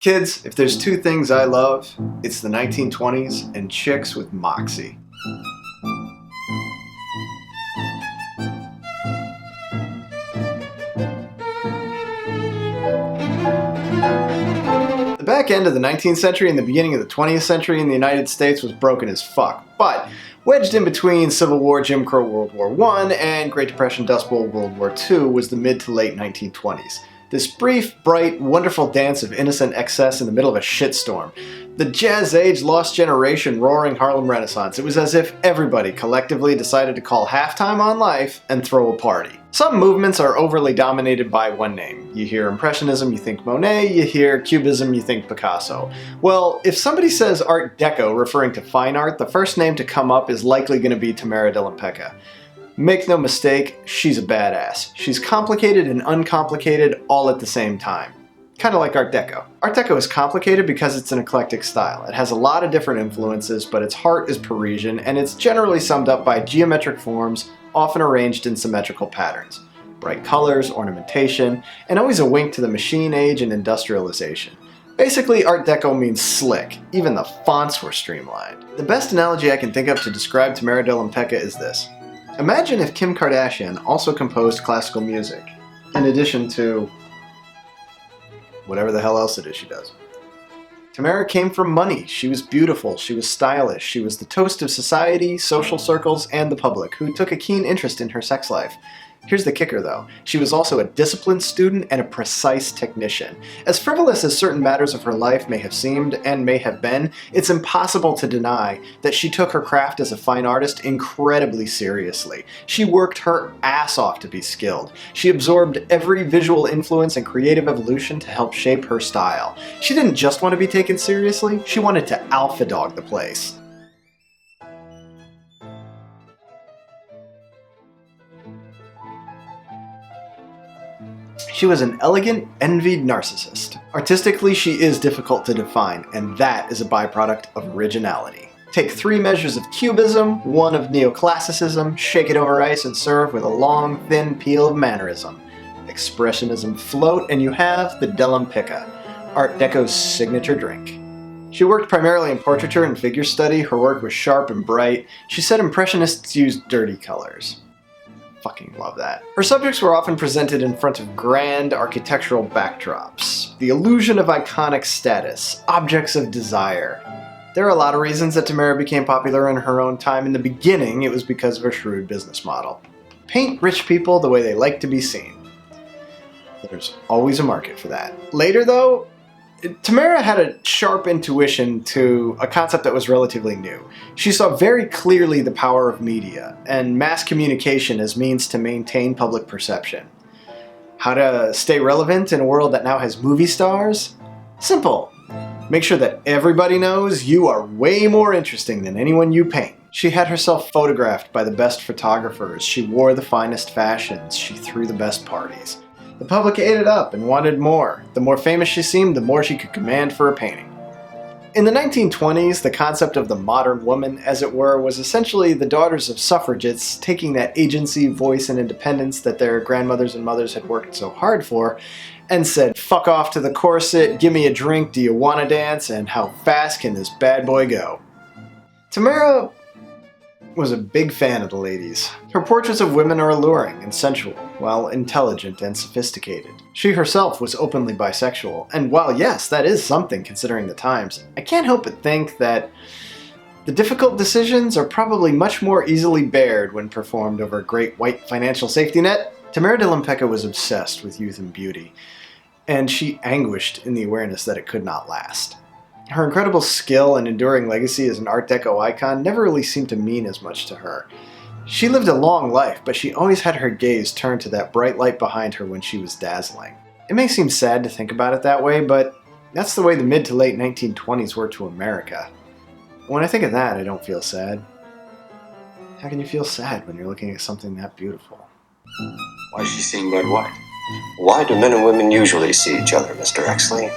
Kids, if there's two things I love, it's the 1920s and chicks with moxie. The back end of the 19th century and the beginning of the 20th century in the United States was broken as fuck, but wedged in between Civil War, Jim Crow, World War I, and Great Depression, Dust Bowl, World War II was the mid to late 1920s. This brief, bright, wonderful dance of innocent excess in the middle of a shitstorm. The Jazz Age, Lost Generation, roaring Harlem Renaissance. It was as if everybody collectively decided to call halftime on life and throw a party. Some movements are overly dominated by one name. You hear Impressionism, you think Monet, you hear Cubism, you think Picasso. Well, if somebody says Art Deco referring to fine art, the first name to come up is likely going to be Tamara de Lempicka. Make no mistake, she's a badass. She's complicated and uncomplicated all at the same time. Kind of like Art Deco. Art Deco is complicated because it's an eclectic style. It has a lot of different influences, but its heart is Parisian, and it's generally summed up by geometric forms, often arranged in symmetrical patterns. Bright colors, ornamentation, and always a wink to the machine age and industrialization. Basically, Art Deco means slick. Even the fonts were streamlined. The best analogy I can think of to describe Tamara de Lempicka is this. Imagine if Kim Kardashian also composed classical music, in addition to whatever the hell else it is she does. Tamara came from money. She was beautiful. She was stylish. She was the toast of society, social circles, and the public, who took a keen interest in her sex life. Here's the kicker though. She was also a disciplined student and a precise technician. As frivolous as certain matters of her life may have seemed and may have been, it's impossible to deny that she took her craft as a fine artist incredibly seriously. She worked her ass off to be skilled. She absorbed every visual influence and creative evolution to help shape her style. She didn't just want to be taken seriously, she wanted to alpha dog the place. She was an elegant, envied narcissist. Artistically, she is difficult to define, and that is a byproduct of originality. Take 3 measures of Cubism, 1 of Neoclassicism, shake it over ice and serve with a long, thin peel of Mannerism. Expressionism float, and you have the De Lempicka, Art Deco's signature drink. She worked primarily in portraiture and figure study. Her work was sharp and bright. She said Impressionists used dirty colors. Fucking love that. Her subjects were often presented in front of grand architectural backdrops, the illusion of iconic status, objects of desire. There are a lot of reasons that Tamara became popular in her own time. In the beginning, it was because of her shrewd business model. Paint rich people the way they like to be seen. There's always a market for that. Later though, Tamara had a sharp intuition to a concept that was relatively new. She saw very clearly the power of media and mass communication as means to maintain public perception. How to stay relevant in a world that now has movie stars? Simple. Make sure that everybody knows you are way more interesting than anyone you paint. She had herself photographed by the best photographers. She wore the finest fashions. She threw the best parties. The public ate it up and wanted more. The more famous she seemed, the more she could command for a painting. In the 1920s, the concept of the modern woman, as it were, was essentially the daughters of suffragettes taking that agency, voice, and independence that their grandmothers and mothers had worked so hard for, and said, fuck off to the corset, give me a drink, do you want to dance, and how fast can this bad boy go? Tamara was a big fan of the ladies. Her portraits of women are alluring and sensual, while intelligent and sophisticated. She herself was openly bisexual, and while yes, that is something considering the times, I can't help but think that the difficult decisions are probably much more easily bared when performed over a great white financial safety net. Tamara de Lempicka was obsessed with youth and beauty, and she anguished in the awareness that it could not last. Her incredible skill and enduring legacy as an Art Deco icon never really seemed to mean as much to her. She lived a long life, but she always had her gaze turned to that bright light behind her when she was dazzling. It may seem sad to think about it that way, but that's the way the mid to late 1920s were to America. When I think of that, I don't feel sad. How can you feel sad when you're looking at something that beautiful? Why is she seeing red white? Why do men and women usually see each other, Mr. Exley?